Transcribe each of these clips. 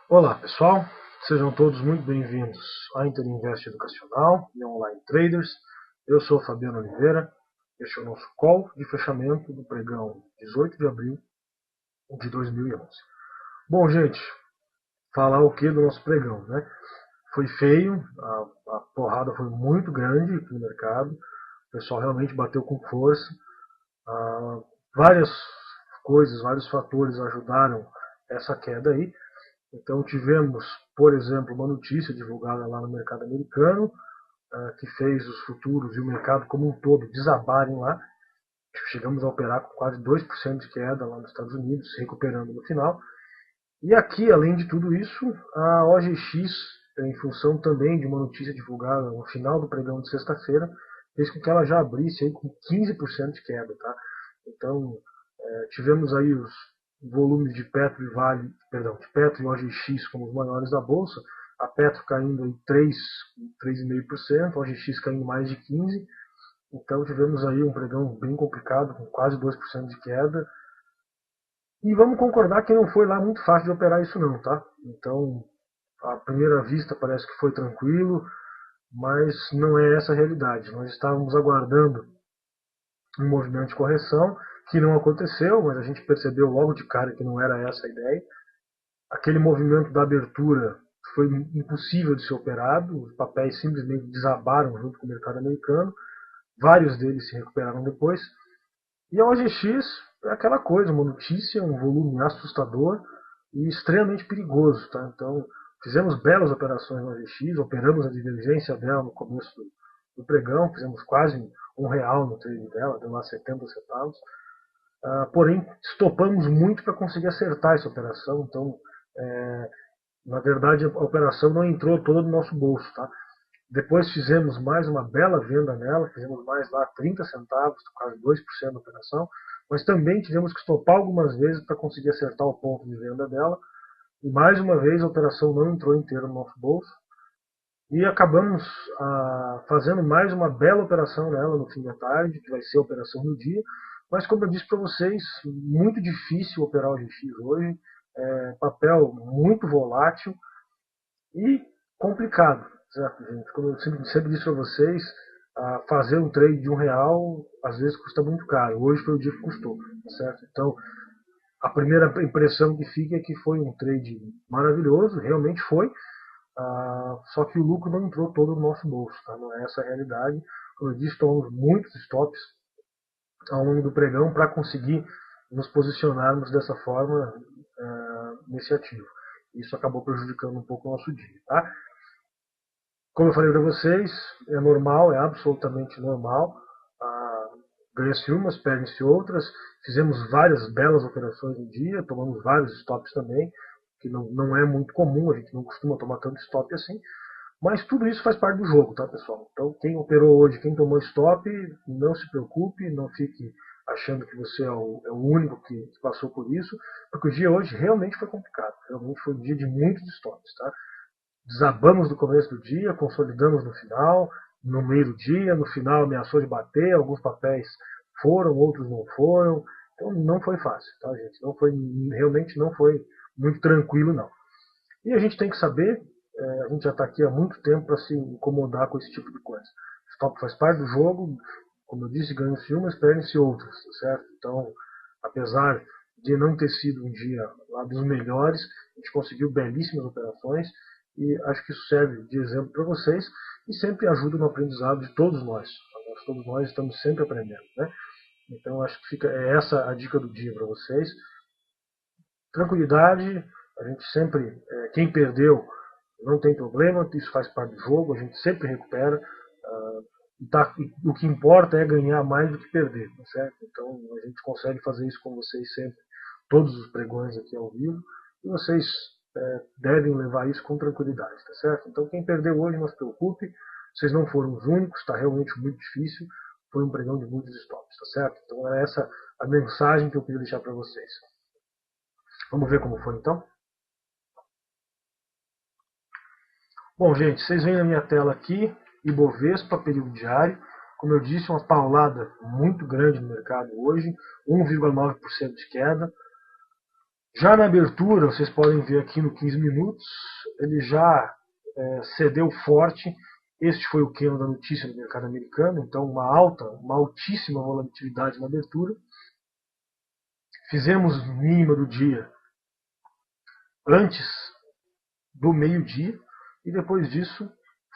Olá pessoal, sejam todos muito bem-vindos à Interinvest Educacional e Online Traders. Eu sou Fabiano Oliveira, este é o nosso call de fechamento do pregão 18 de abril de 2011. Bom, gente, falar o que do nosso pregão, né? Foi feio, a porrada foi muito grande aqui no mercado, o pessoal realmente bateu com força. Várias coisas, vários fatores ajudaram essa queda aí. Então tivemos, por exemplo, uma notícia divulgada lá no mercado americano, que fez os futuros e o mercado como um todo desabarem lá. Chegamos a operar com quase 2% de queda lá nos Estados Unidos, se recuperando no final. E aqui, além de tudo isso, a OGX, em função também de uma notícia divulgada no final do pregão de sexta-feira, fez com que ela já abrisse aí com 15% de queda. Tá? Então, tivemos aí os volumes de Petro e Vale, perdão, de Petro e OGX como os maiores da bolsa, a Petro caindo em 3,5%, a OGX caindo mais de 15%, então tivemos aí um pregão bem complicado, com quase 2% de queda, e vamos concordar que não foi lá muito fácil de operar isso não, tá? Então, à primeira vista parece que foi tranquilo, mas não é essa a realidade. Nós estávamos aguardando um movimento de correção, que não aconteceu, mas a gente percebeu logo de cara que não era essa a ideia. Aquele movimento da abertura foi impossível de ser operado, os papéis simplesmente desabaram junto com o mercado americano, vários deles se recuperaram depois. E a OGX é aquela coisa, uma notícia, um volume assustador e extremamente perigoso. Tá? Então, fizemos belas operações na OGX, operamos a divergência dela no começo do pregão, fizemos quase R$ 1 no trade dela, deu lá 70 centavos. Porém, estopamos muito para conseguir acertar essa operação, então, na verdade, a operação não entrou toda no nosso bolso. Tá? Depois fizemos mais uma bela venda nela, fizemos mais lá 30 centavos, quase 2% da operação, mas também tivemos que estopar algumas vezes para conseguir acertar o ponto de venda dela. E mais uma vez a operação não entrou inteira no nosso bolso. E acabamos fazendo mais uma bela operação nela no fim da tarde, que vai ser a operação do dia. Mas como eu disse para vocês, muito difícil operar o GX hoje, papel muito volátil e complicado, certo, gente? Como eu sempre disse para vocês, fazer um trade de R$ 1 às vezes custa muito caro. Hoje foi o dia que custou, certo? Então, a primeira impressão que fica é que foi um trade maravilhoso, realmente foi, só que o lucro não entrou todo no nosso bolso, tá? Não é essa a realidade. Como eu disse, tomamos muitos stops ao longo do pregão para conseguir nos posicionarmos dessa forma nesse ativo. Isso acabou prejudicando um pouco o nosso dia. Tá? Como eu falei para vocês, é normal, é absolutamente normal. Ganha-se umas, perde-se outras. Fizemos várias belas operações no dia, tomamos vários stops também, que não é muito comum, a gente não costuma tomar tanto stop assim. Mas tudo isso faz parte do jogo, tá, pessoal? Então, quem operou hoje, quem tomou stop, não se preocupe, não fique achando que você é o único que passou por isso, porque o dia hoje realmente foi complicado. Realmente foi um dia de muitos stops, tá? Desabamos no começo do dia, consolidamos no final, no meio do dia, no final ameaçou de bater, alguns papéis foram, outros não foram. Então não foi fácil, tá, gente? Realmente não foi muito tranquilo, não. E a gente tem que saber, a gente já está aqui há muito tempo para se incomodar com esse tipo de coisa. Stop faz parte do jogo, como eu disse, ganham-se umas, perdem-se outras, certo? Então, apesar de não ter sido um dia lá dos melhores, a gente conseguiu belíssimas operações e acho que isso serve de exemplo para vocês e sempre ajuda no aprendizado de todos nós. Todos nós estamos sempre aprendendo, né? Então acho que fica essa a dica do dia para vocês. Tranquilidade, a gente sempre, quem perdeu não tem problema, isso faz parte do jogo, a gente sempre recupera. O que importa é ganhar mais do que perder, tá certo? Então a gente consegue fazer isso com vocês sempre, todos os pregões aqui ao vivo, e vocês devem levar isso com tranquilidade, tá certo? Então quem perdeu hoje não se preocupe, vocês não foram os únicos, está realmente muito difícil, foi um pregão de muitos stops, tá certo? Então é essa a mensagem que eu queria deixar para vocês. Vamos ver como foi então? Bom, gente, vocês veem na minha tela aqui, Ibovespa, período diário. Como eu disse, uma paulada muito grande no mercado hoje, 1,9% de queda. Já na abertura, vocês podem ver aqui no 15 minutos, ele já cedeu forte. Este foi o candle da notícia do mercado americano, então uma altíssima volatilidade na abertura. Fizemos mínima do dia antes do meio-dia e depois disso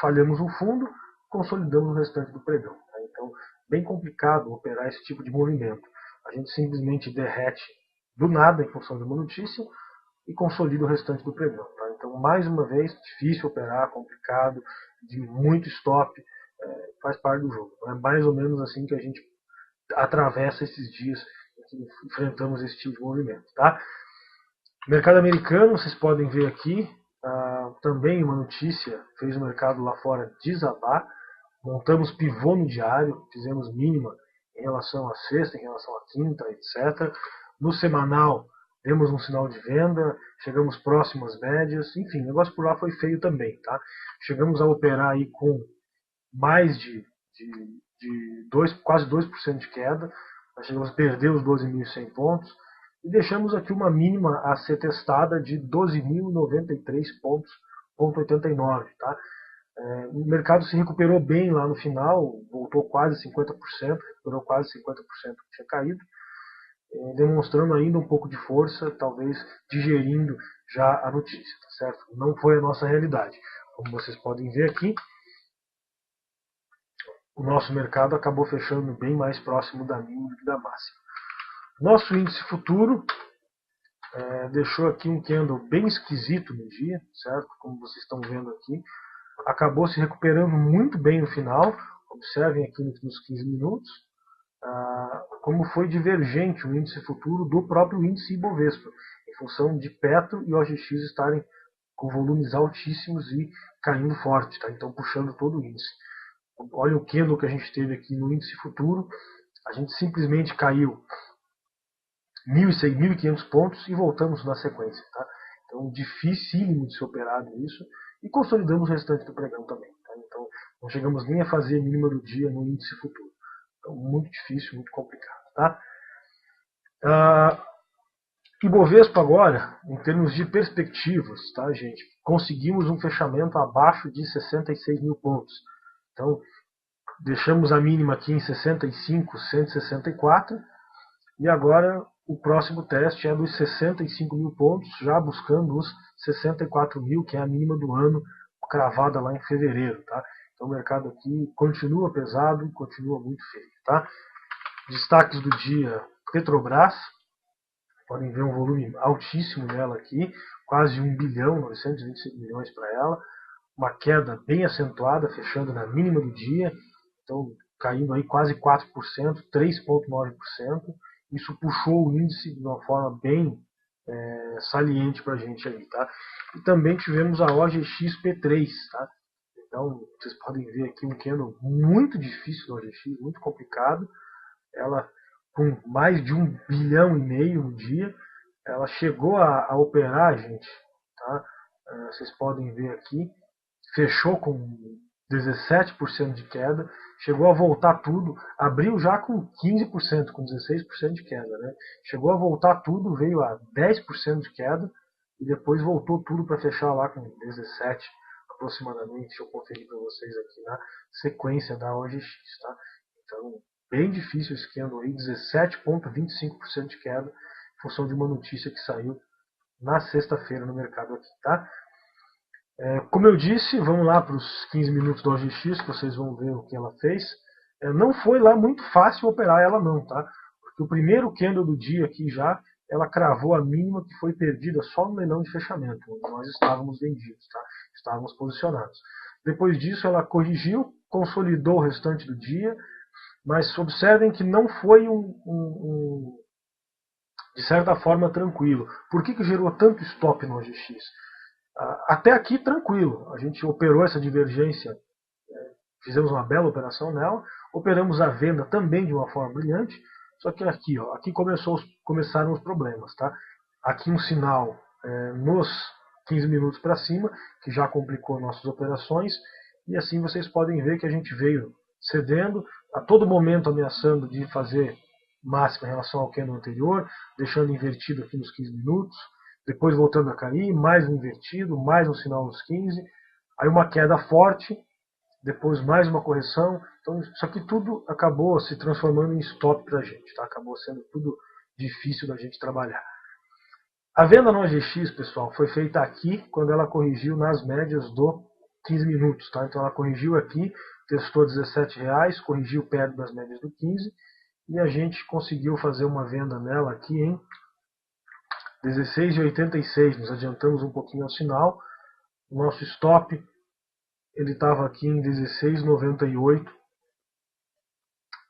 falhamos o fundo, consolidamos o restante do pregão. Tá? Então, bem complicado operar esse tipo de movimento. A gente simplesmente derrete do nada em função de uma notícia e consolida o restante do pregão. Tá? Então, mais uma vez, difícil operar, complicado, de muito stop, faz parte do jogo. É mais ou menos assim que a gente atravessa esses dias que enfrentamos esse tipo de movimento. Tá? Mercado americano, vocês podem ver aqui, também uma notícia fez o mercado lá fora desabar. Montamos pivô no diário, fizemos mínima em relação à sexta, em relação à quinta, etc. No semanal, demos um sinal de venda, chegamos próximo às médias, enfim, o negócio por lá foi feio também. Tá? Chegamos a operar aí com mais de quase 2% de queda, nós chegamos a perder os 12.100 pontos, e deixamos aqui uma mínima a ser testada de 12.093 pontos, 89, tá? O mercado se recuperou bem lá no final, voltou quase 50%, recuperou quase 50% que tinha caído, demonstrando ainda um pouco de força, talvez digerindo já a notícia, tá certo? Não foi a nossa realidade. Como vocês podem ver aqui, o nosso mercado acabou fechando bem mais próximo da mínima do que da máxima. Nosso índice futuro deixou aqui um candle bem esquisito no dia, certo? Como vocês estão vendo aqui. Acabou se recuperando muito bem no final. Observem aqui nos 15 minutos como foi divergente o índice futuro do próprio índice Ibovespa, em função de Petro e OGX estarem com volumes altíssimos e caindo forte, tá? Então puxando todo o índice. Olha o candle que a gente teve aqui no índice futuro, a gente simplesmente caiu 1.500 pontos e voltamos na sequência. Tá? Então, dificílimo de ser operado isso. E consolidamos o restante do pregão também. Tá? Então, não chegamos nem a fazer a mínima do dia no índice futuro. Então, muito difícil, muito complicado. Tá? Ibovespa agora, em termos de perspectivas, tá, gente? Conseguimos um fechamento abaixo de 66 mil pontos. Então, deixamos a mínima aqui em 65.164 e agora o próximo teste é dos 65 mil pontos, já buscando os 64 mil, que é a mínima do ano, cravada lá em fevereiro. Tá? Então o mercado aqui continua pesado, continua muito feio. Tá? Destaques do dia, Petrobras, podem ver um volume altíssimo nela aqui, quase 1 bilhão, 925 milhões para ela, uma queda bem acentuada, fechando na mínima do dia, então caindo aí quase 4%, 3,9%. Isso puxou o índice de uma forma bem saliente para a gente aí. Tá? E também tivemos a OGX-P3. Tá? Então, vocês podem ver aqui um candle muito difícil do OGX, muito complicado. Ela com mais de 1,5 bilhão no dia. Ela chegou a operar, gente. Tá? Vocês podem ver aqui. Fechou com 17% de queda, chegou a voltar tudo, abriu já com 15%, com 16% de queda. Né? Chegou a voltar tudo, veio a 10% de queda e depois voltou tudo para fechar lá com 17% aproximadamente. Deixa eu conferir para vocês aqui na sequência da OGX. Tá? Então, bem difícil esse candle aí, 17,25% de queda em função de uma notícia que saiu na sexta-feira no mercado aqui. Tá? Como eu disse, vamos lá para os 15 minutos do OGX, que vocês vão ver o que ela fez. Não foi lá muito fácil operar ela não, tá? Porque o primeiro candle do dia aqui já, ela cravou a mínima que foi perdida só no leilão de fechamento, onde nós estávamos vendidos, tá? Estávamos posicionados. Depois disso ela corrigiu, consolidou o restante do dia, mas observem que não foi de certa forma tranquilo. Por que gerou tanto stop no OGX? Até aqui tranquilo, a gente operou essa divergência, fizemos uma bela operação nela, operamos a venda também de uma forma brilhante, só que aqui, aqui começaram os problemas. Tá? Aqui um sinal nos 15 minutos para cima, que já complicou nossas operações, e assim vocês podem ver que a gente veio cedendo, a todo momento ameaçando de fazer máxima em relação ao candle anterior, deixando invertido aqui nos 15 minutos, depois voltando a cair, mais um invertido, mais um sinal nos 15, aí uma queda forte, depois mais uma correção. Então isso aqui tudo acabou se transformando em stop para a gente, tá? Acabou sendo tudo difícil da gente trabalhar. A venda no OGX, pessoal, foi feita aqui quando ela corrigiu nas médias do 15 minutos, tá? Então ela corrigiu aqui, testou R$17, corrigiu perto das médias do 15 e a gente conseguiu fazer uma venda nela aqui em 16,86. Nos adiantamos um pouquinho ao sinal. O nosso stop ele estava aqui em 16,98.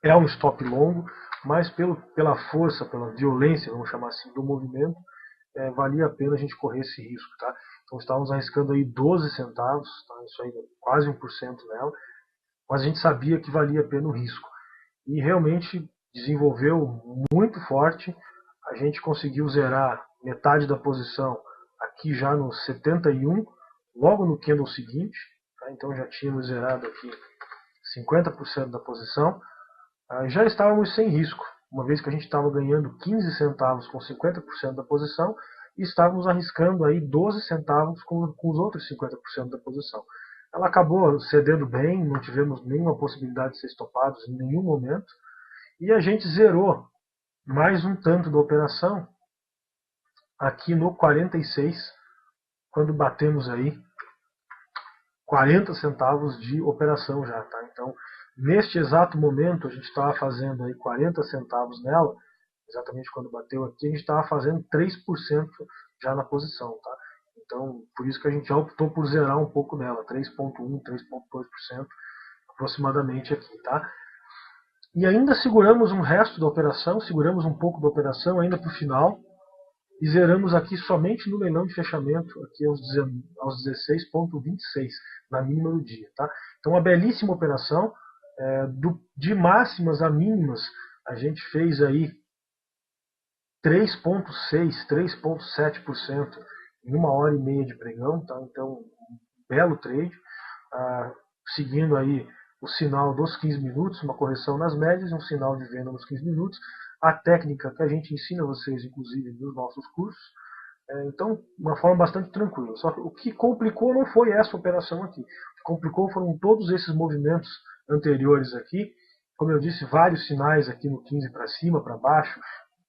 É um stop longo, mas pela força, pela violência, vamos chamar assim, do movimento, valia a pena a gente correr esse risco, tá? Então estávamos arriscando aí 12 centavos, tá? Isso aí quase 1% nela, mas a gente sabia que valia a pena o risco. E realmente desenvolveu muito forte, a gente conseguiu zerar metade da posição aqui já no 71, logo no candle seguinte, tá? Então já tínhamos zerado aqui 50% da posição, já estávamos sem risco, uma vez que a gente estava ganhando 15 centavos com 50% da posição e estávamos arriscando aí 12 centavos com os outros 50% da posição. Ela acabou cedendo bem, não tivemos nenhuma possibilidade de ser estopados em nenhum momento e a gente zerou mais um tanto da operação aqui no 46, quando batemos aí 40 centavos de operação já, tá? Então, neste exato momento, a gente estava fazendo aí 40 centavos nela, exatamente quando bateu aqui, a gente estava fazendo 3% já na posição, tá? Então, por isso que a gente já optou por zerar um pouco nela, 3,1%, 3,2% aproximadamente aqui, tá? E ainda seguramos um resto da operação, seguramos um pouco da operação ainda para o final, e zeramos aqui somente no leilão de fechamento, aqui aos 16,26, na mínima do dia. Tá? Então, uma belíssima operação, de máximas a mínimas, a gente fez aí 3,6%, 3,7% em 1h30 de pregão. Tá? Então, um belo trade, seguindo aí o sinal dos 15 minutos, uma correção nas médias, um sinal de venda nos 15 minutos, a técnica que a gente ensina vocês, inclusive, nos nossos cursos. Então, uma forma bastante tranquila. Só que o que complicou não foi essa operação aqui. O que complicou foram todos esses movimentos anteriores aqui. Como eu disse, vários sinais aqui no 15 para cima, para baixo,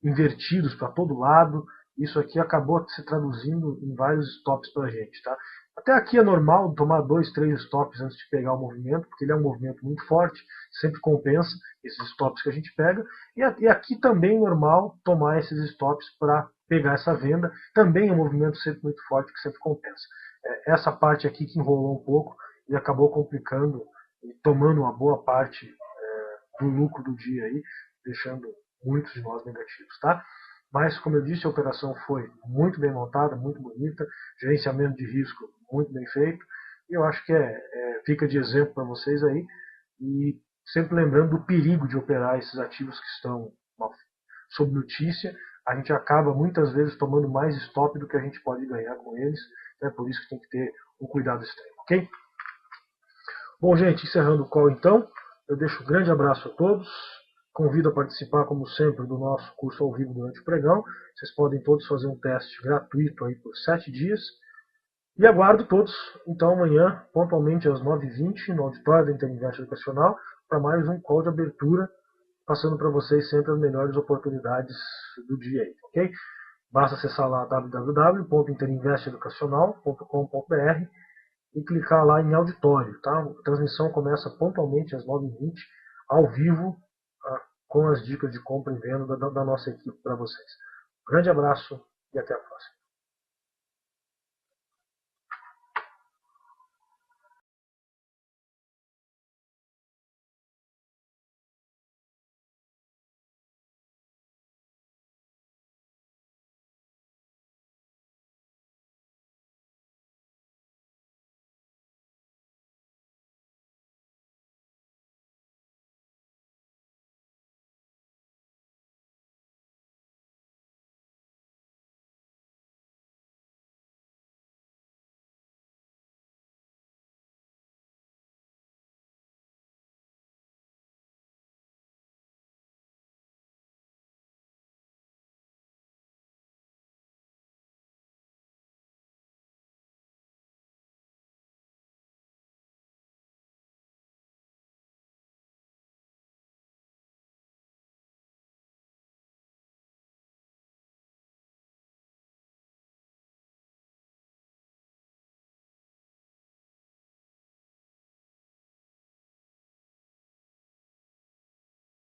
invertidos para todo lado. Isso aqui acabou se traduzindo em vários stops para a gente. Tá? Até aqui é normal tomar 2, 3 stops antes de pegar o movimento, porque ele é um movimento muito forte, sempre compensa esses stops que a gente pega. E aqui também é normal tomar esses stops para pegar essa venda. Também é um movimento sempre muito forte, que sempre compensa. Essa parte aqui que enrolou um pouco e acabou complicando e tomando uma boa parte do lucro do dia aí, deixando muitos de nós negativos, tá? Mas, como eu disse, a operação foi muito bem montada, muito bonita, gerenciamento de risco muito bem feito, e eu acho que fica de exemplo para vocês aí, e sempre lembrando do perigo de operar esses ativos que estão sob notícia. A gente acaba muitas vezes tomando mais stop do que a gente pode ganhar com eles, né? Por isso que tem que ter um cuidado extremo, ok? Bom, gente, encerrando o call então, eu deixo um grande abraço a todos. Convido a participar, como sempre, do nosso curso ao vivo durante o pregão. Vocês podem todos fazer um teste gratuito aí por 7 dias. E aguardo todos, então, amanhã, pontualmente às 9h20, no auditório da Interinvest Educacional, para mais um call de abertura, passando para vocês sempre as melhores oportunidades do dia aí, ok? Basta acessar lá www.interinvesteducacional.com.br e clicar lá em auditório, tá? A transmissão começa pontualmente às 9h20, ao vivo, com as dicas de compra e venda da nossa equipe para vocês. Grande abraço e até a próxima.